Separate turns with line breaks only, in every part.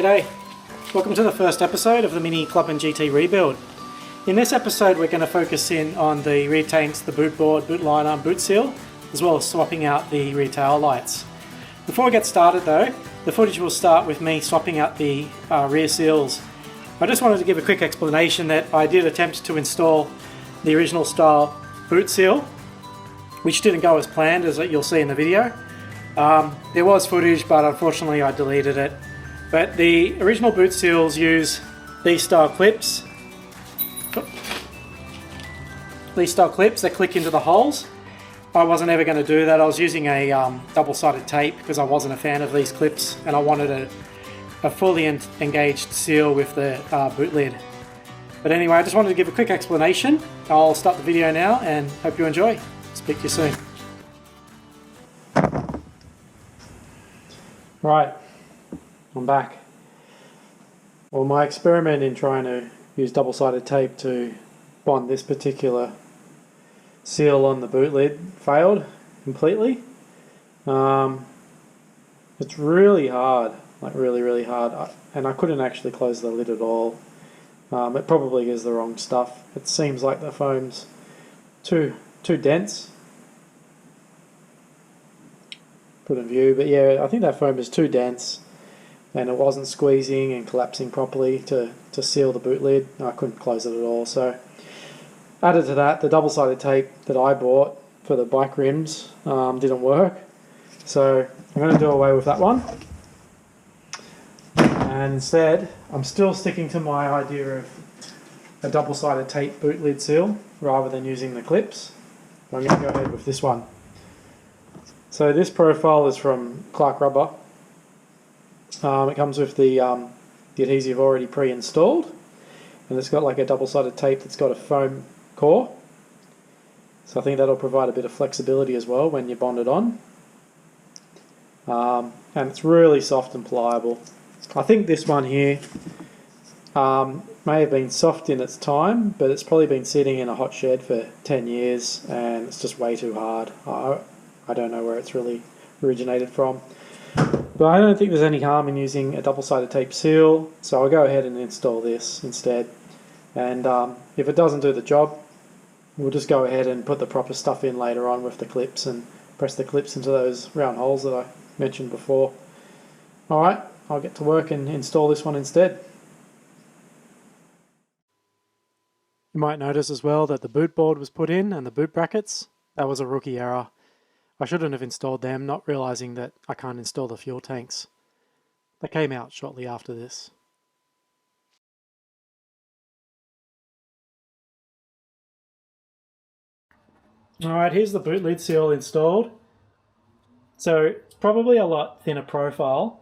G'day, welcome to the first episode of the mini Clubman GT rebuild. In this episode we're going to focus in on the rear tanks, the boot board, boot liner, boot seal, as well as swapping out the rear tail lights. Before we get started though, the footage will start with me swapping out the rear seals. I just wanted to give a quick explanation that I did attempt to install the original style boot seal, which didn't go as planned, as you'll see in the video. There was footage, but unfortunately I deleted it. But the original boot seals use these style clips. These style clips that click into the holes. I wasn't ever going to do that. I was using a double-sided tape because I wasn't a fan of these clips, and I wanted a fully engaged seal with the boot lid. But anyway, I just wanted to give a quick explanation. I'll start the video now and hope you enjoy. Speak to you soon. Right, I'm back. Well, my experiment in trying to use double-sided tape to bond this particular seal on the boot lid failed completely. It's really hard, like really hard, and I couldn't actually close the lid at all. It probably is the wrong stuff. It seems like the foam's too dense. Put in view, but yeah, I think that foam is too dense and it wasn't squeezing and collapsing properly to seal the boot lid. I couldn't close it at all. So added to that, the double-sided tape that I bought for the bike rims didn't work, so I'm going to do away with that one, and instead I'm still sticking to my idea of a double-sided tape boot lid seal rather than using the clips. I'm going to go ahead with this one. So this profile is from Clark Rubber. It comes with the adhesive already pre-installed, and it's got like a double-sided tape that's got a foam core. So I think that'll provide a bit of flexibility as well when you bond it on. And it's really soft and pliable. I think this one here may have been soft in its time, but it's probably been sitting in a hot shed for 10 years and it's just way too hard. I don't know where it's really originated from, but I don't think there's any harm in using a double-sided tape seal, so I'll go ahead and install this instead. And if it doesn't do the job, we'll just go ahead and put the proper stuff in later on with the clips and press the clips into those round holes that I mentioned before. Alright, I'll get to work and install this one instead. You might notice as well that the boot board was put in and the boot brackets. That was a rookie error. I shouldn't have installed them, not realizing that I can't install the fuel tanks. They came out shortly after this. Alright, here's the boot lid seal installed. So it's probably a lot thinner profile.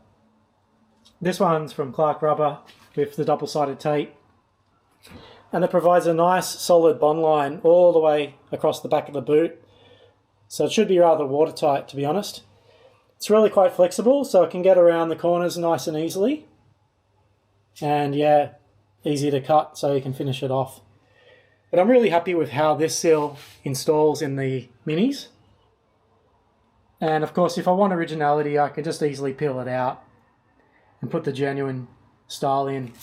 This one's from Clark Rubber with the double-sided tape. And it provides a nice solid bond line all the way across the back of the boot. So it should be rather watertight, to be honest. It's really quite flexible, so it can get around the corners nice and easily. And yeah, easy to cut so you can finish it off. But I'm really happy with how this seal installs in the minis. And of course, if I want originality, I can just easily peel it out and put the genuine style in.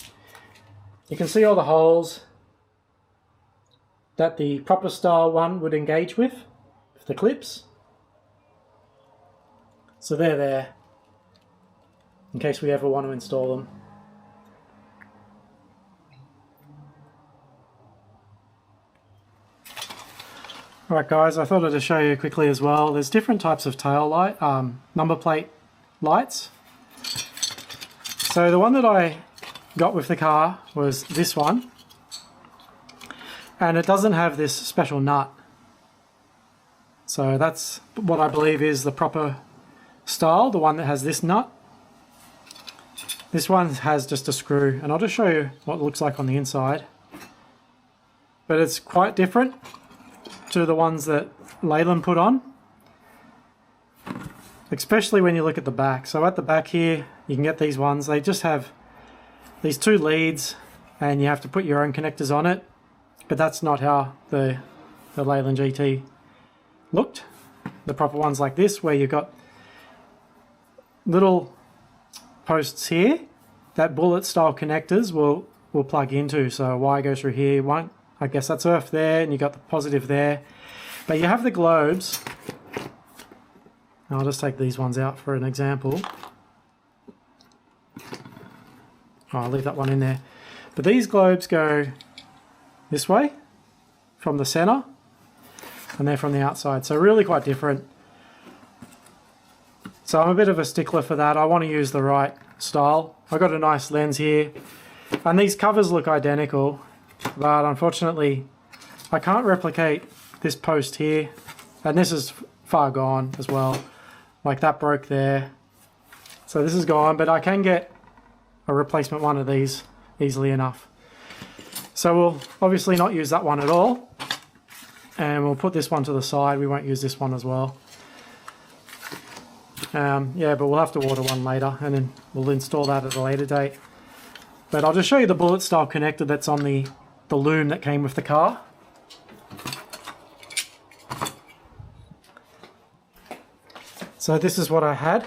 You can see all the holes that the proper style one would engage with the clips. So they're there in case we ever want to install them. Alright guys, I thought I'd just show you quickly as well. There's different types of tail light, number plate lights. So the one that I got with the car was this one, and it doesn't have this special nut. So that's what I believe is the proper style, the one that has this nut. This one has just a screw, and I'll just show you what it looks like on the inside. But it's quite different to the ones that Leyland put on, especially when you look at the back. So at the back here, you can get these ones. They just have these two leads, and you have to put your own connectors on it. But that's not how the Leyland GT looked. The proper ones like this, where you've got little posts here that bullet style connectors will plug into. So a wire goes through here, one, I guess that's earth there, and you got the positive there. But you have the globes. I'll just take these ones out for an example. Oh, I'll leave that one in there. But these globes go this way from the center, and they're from the outside. So really quite different. So I'm a bit of a stickler for that. I want to use the right style. I've got a nice lens here, and these covers look identical, but unfortunately I can't replicate this post here, and this is far gone as well. Like that broke there. So this is gone, but I can get a replacement one of these easily enough. So we'll obviously not use that one at all, and we'll put this one to the side. We won't use this one as well. Yeah, but we'll have to order one later, and then we'll install that at a later date. But I'll just show you the bullet style connector that's on the loom that came with the car. So this is what I had.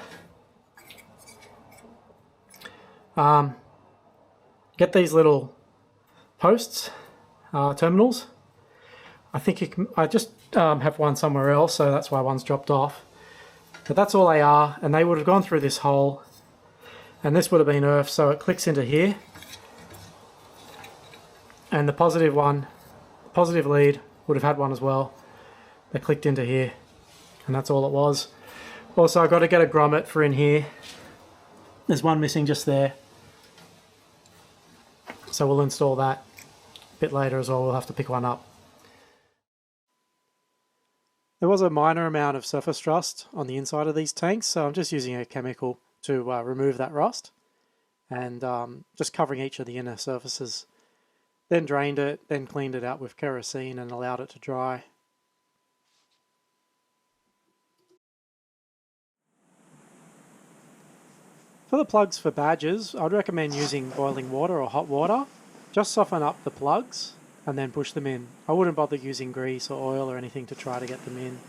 Get these little posts, terminals. I think I just have one somewhere else, so that's why one's dropped off. But that's all they are, and they would have gone through this hole, and this would have been earth, so it clicks into here. And the positive one, positive lead, would have had one as well. They clicked into here, and that's all it was. Also, I've got to get a grommet for in here. There's one missing just there. So we'll install that a bit later as well. We'll have to pick one up. There was a minor amount of surface rust on the inside of these tanks, so I'm just using a chemical to remove that rust, and just covering each of the inner surfaces. Then drained it, then cleaned it out with kerosene and allowed it to dry. For the plugs for badges, I'd recommend using boiling water or hot water. Just soften up the plugs and then push them in. I wouldn't bother using grease or oil or anything to try to get them in.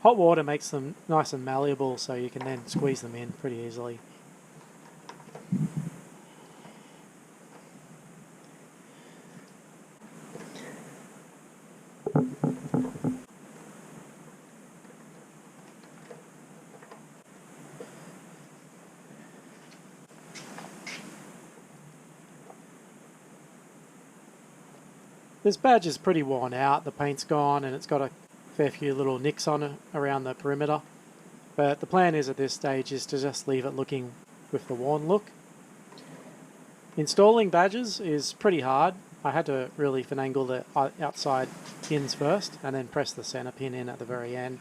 Hot water makes them nice and malleable, so you can then squeeze them in pretty easily. This badge is pretty worn out, the paint's gone, and it's got a fair few little nicks on it around the perimeter. But the plan is at this stage is to just leave it looking with the worn look. Installing badges is pretty hard. I had to really finagle the outside pins first and then press the center pin in at the very end.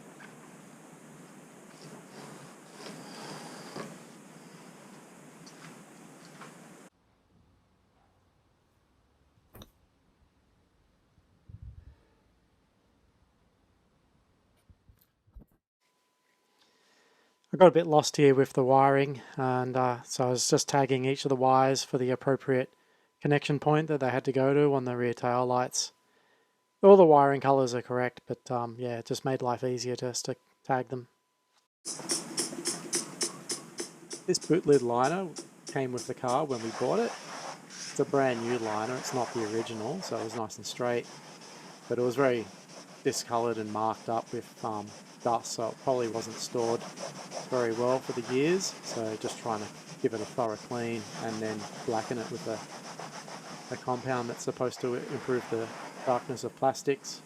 I got a bit lost here with the wiring, and so I was just tagging each of the wires for the appropriate connection point that they had to go to on the rear tail lights. All the wiring colours are correct, but yeah, it just made life easier just to tag them. This boot lid liner came with the car when we bought it. It's a brand new liner, it's not the original, so it was nice and straight, but it was very discoloured and marked up with dust, so it probably wasn't stored very well for the years. So just trying to give it a thorough clean and then blacken it with a compound that's supposed to improve the darkness of plastics.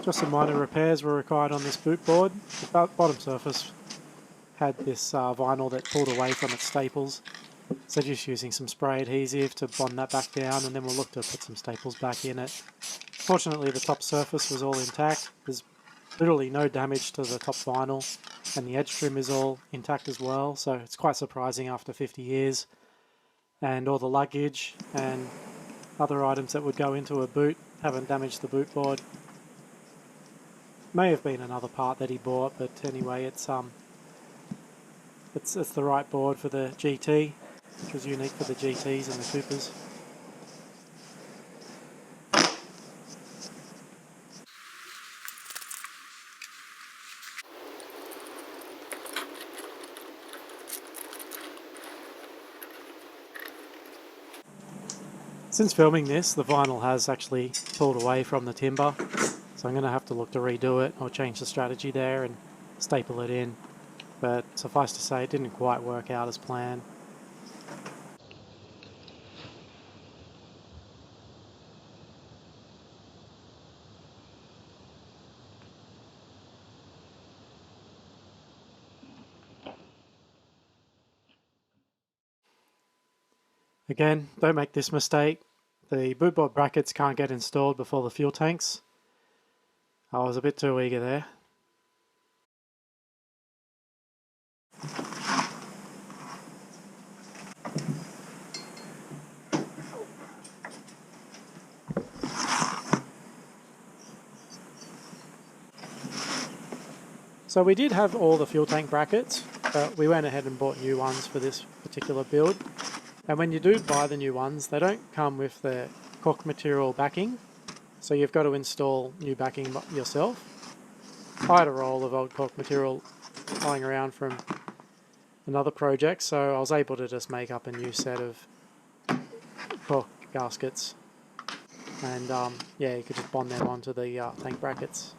Just some minor repairs were required on this boot board. The bottom surface had this vinyl that pulled away from its staples, so just using some spray adhesive to bond that back down, and then we'll look to put some staples back in it. Fortunately, the top surface was all intact. There's literally no damage to the top vinyl, and the edge trim is all intact as well, so it's quite surprising after 50 years. And all the luggage and other items that would go into a boot haven't damaged the boot board. May have been another part that he bought, but anyway, it's the right board for the GT, which was unique for the GTs and the Coopers. Since filming this, the vinyl has actually pulled away from the timber, so I'm going to have to look to redo it or change the strategy there and staple it in. But suffice to say, it didn't quite work out as planned. Again, don't make this mistake. The boot board brackets can't get installed before the fuel tanks. I was a bit too eager there. So we did have all the fuel tank brackets, but we went ahead and bought new ones for this particular build. And when you do buy the new ones, they don't come with the cork material backing, so you've got to install new backing yourself. I had a roll of old cork material lying around from another project, so I was able to just make up a new set of cork gaskets, and yeah, you could just bond them onto the tank brackets.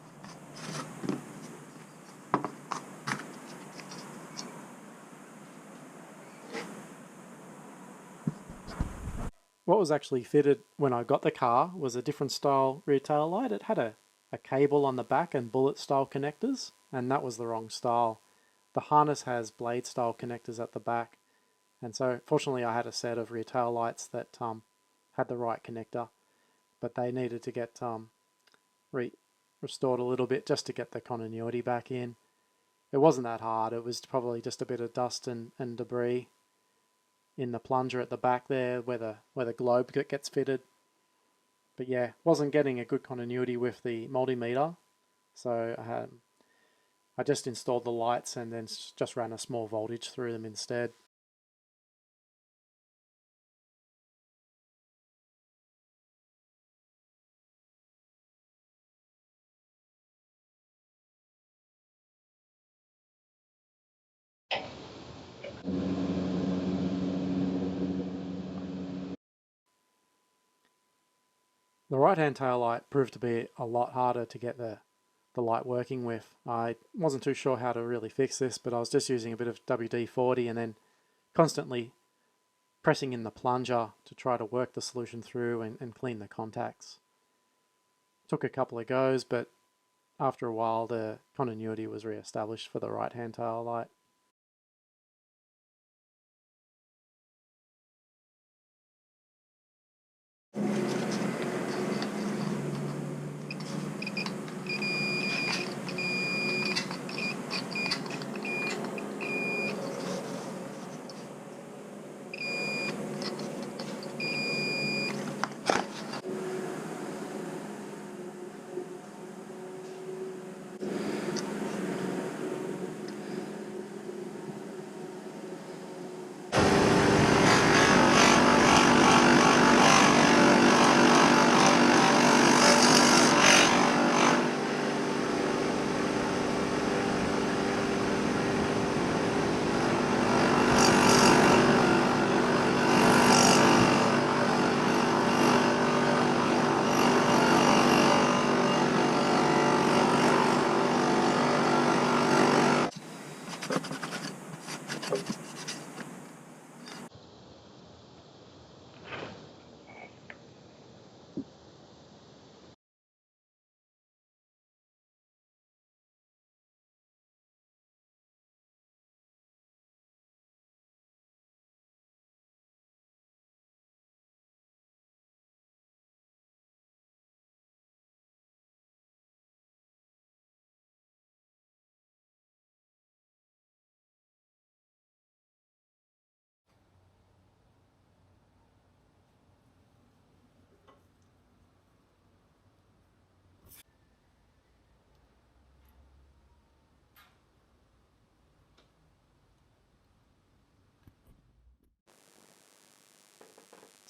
What was actually fitted when I got the car was a different style rear tail light. It had a cable on the back and bullet style connectors, and that was the wrong style. The harness has blade style connectors at the back, and so fortunately I had a set of rear tail lights that had the right connector, but they needed to get restored a little bit just to get the continuity back in. It wasn't that hard, it was probably just a bit of dust and debris in the plunger at the back there where the globe gets fitted. But yeah, wasn't getting a good continuity with the multimeter, so I just installed the lights and then just ran a small voltage through them instead. The right-hand tail light proved to be a lot harder to get the light working with. I wasn't too sure how to really fix this, but I was just using a bit of WD-40 and then constantly pressing in the plunger to try to work the solution through and clean the contacts. Took a couple of goes, but after a while the continuity was re-established for the right-hand tail light.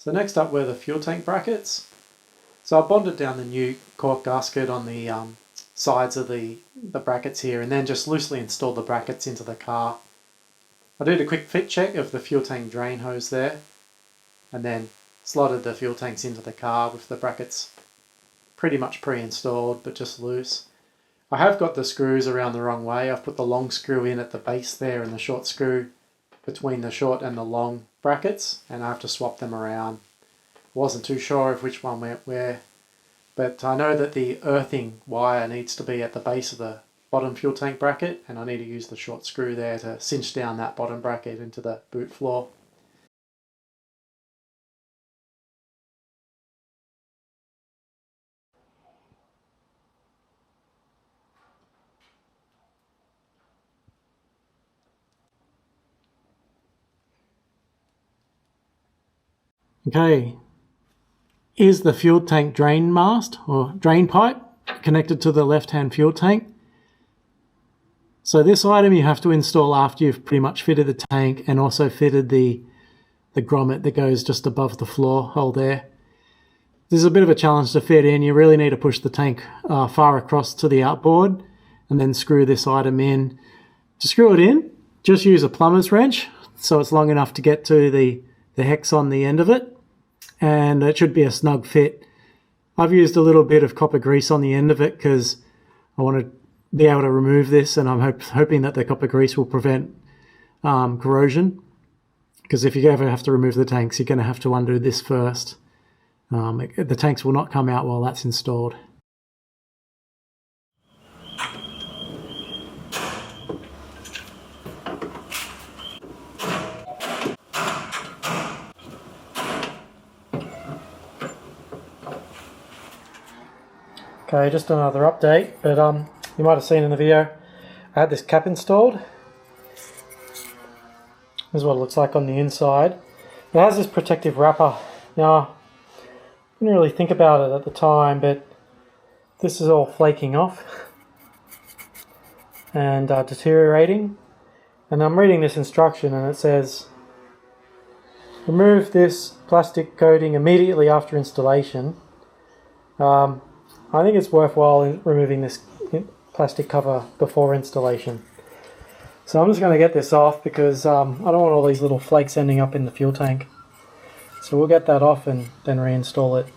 So next up were the fuel tank brackets. So I bonded down the new cork gasket on the sides of the brackets here, and then just loosely installed the brackets into the car. I did a quick fit check of the fuel tank drain hose there, and then slotted the fuel tanks into the car with the brackets pretty much pre-installed but just loose. I have got the screws around the wrong way. I've put the long screw in at the base there and the short screw between the short and the long brackets, and I have to swap them around. Wasn't too sure of which one went where, but I know that the earthing wire needs to be at the base of the bottom fuel tank bracket, and I need to use the short screw there to cinch down that bottom bracket into the boot floor. Okay, is the fuel tank drain mast or drain pipe connected to the left-hand fuel tank. So this item you have to install after you've pretty much fitted the tank and also fitted the grommet that goes just above the floor hole there. This is a bit of a challenge to fit in. You really need to push the tank far across to the outboard and then screw this item in. To screw it in, just use a plumber's wrench so it's long enough to get to the hex on the end of it, and it should be a snug fit. I've used a little bit of copper grease on the end of it because I want to be able to remove this, and I'm hoping that the copper grease will prevent corrosion, because if you ever have to remove the tanks, you're going to have to undo this first. The tanks will not come out while that's installed. Okay, just another update, but you might have seen in the video, I had this cap installed. This is what it looks like on the inside. It has this protective wrapper. Now, I didn't really think about it at the time, but this is all flaking off and deteriorating. And I'm reading this instruction and it says, remove this plastic coating immediately after installation. I think it's worthwhile removing this plastic cover before installation. So I'm just going to get this off because I don't want all these little flakes ending up in the fuel tank. So we'll get that off and then reinstall it.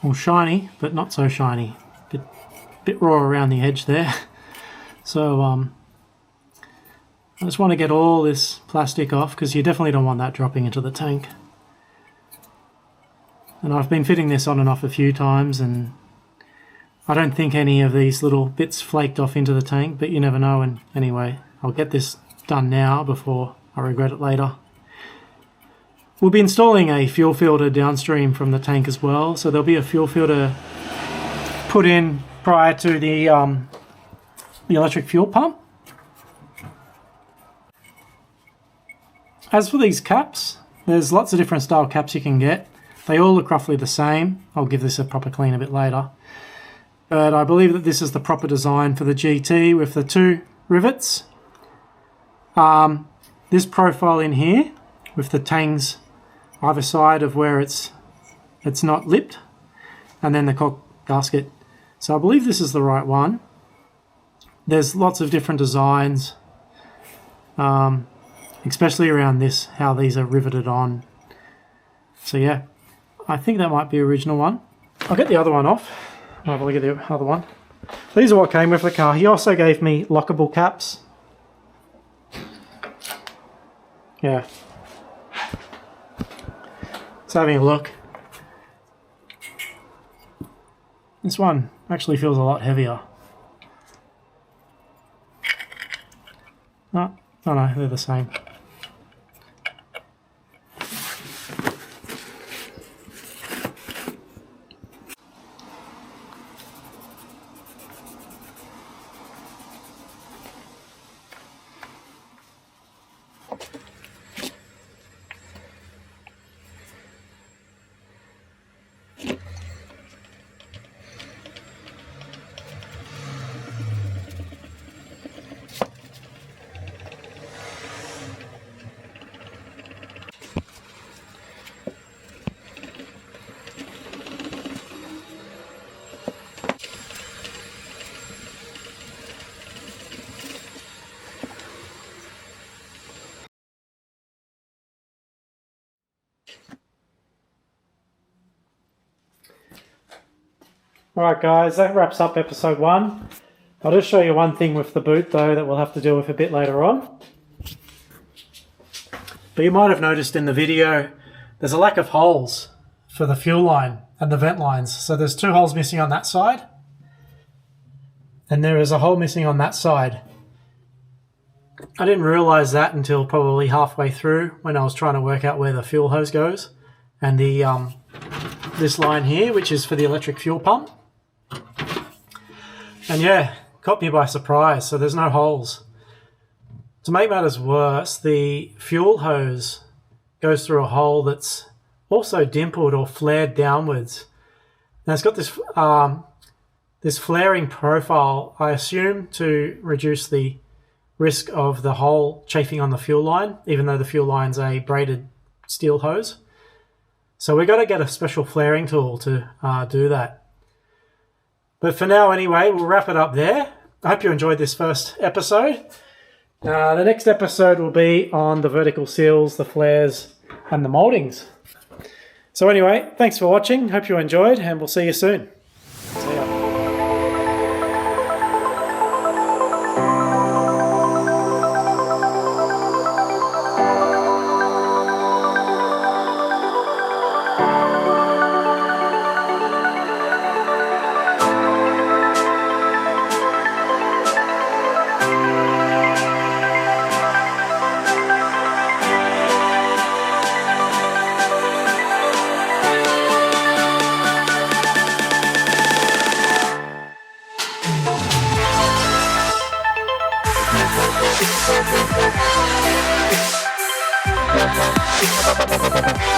Well, shiny, but not so shiny. Bit raw around the edge there. So I just want to get all this plastic off because you definitely don't want that dropping into the tank. And I've been fitting this on and off a few times, and I don't think any of these little bits flaked off into the tank, but you never know. And anyway, I'll get this done now before I regret it later. We'll be installing a fuel filter downstream from the tank as well, so there'll be a fuel filter put in prior to the electric fuel pump. As for these caps, there's lots of different style caps you can get. They all look roughly the same. I'll give this a proper clean a bit later. But I believe that this is the proper design for the GT with the two rivets. This profile in here with the tangs either side of where it's not lipped, and then the cork gasket. So I believe this is the right one. There's lots of different designs, especially around this, how these are riveted on. So yeah, I think that might be the original one. I'll get the other one off. I'll have a look at the other one. These are what came with the car. He also gave me lockable caps. Yeah. So having a look. This one actually feels a lot heavier. Oh no, they're the same. Alright guys, that wraps up episode 1. I'll just show you one thing with the boot though that we'll have to deal with a bit later on. But you might have noticed in the video there's a lack of holes for the fuel line and the vent lines. So there's 2 holes missing on that side, and there is a hole missing on that side. I didn't realise that until probably halfway through when I was trying to work out where the fuel hose goes, and the this line here, which is for the electric fuel pump. And yeah, caught me by surprise, so there's no holes. To make matters worse, the fuel hose goes through a hole that's also dimpled or flared downwards. Now it's got this this flaring profile, I assume to reduce the risk of the hole chafing on the fuel line, even though the fuel line's a braided steel hose. So we've got to get a special flaring tool to do that. But for now anyway, we'll wrap it up there. I hope you enjoyed this first episode. The next episode will be on the vertical seals, the flares, and the mouldings. So anyway, thanks for watching. Hope you enjoyed, and we'll see you soon. See ya.
Bye.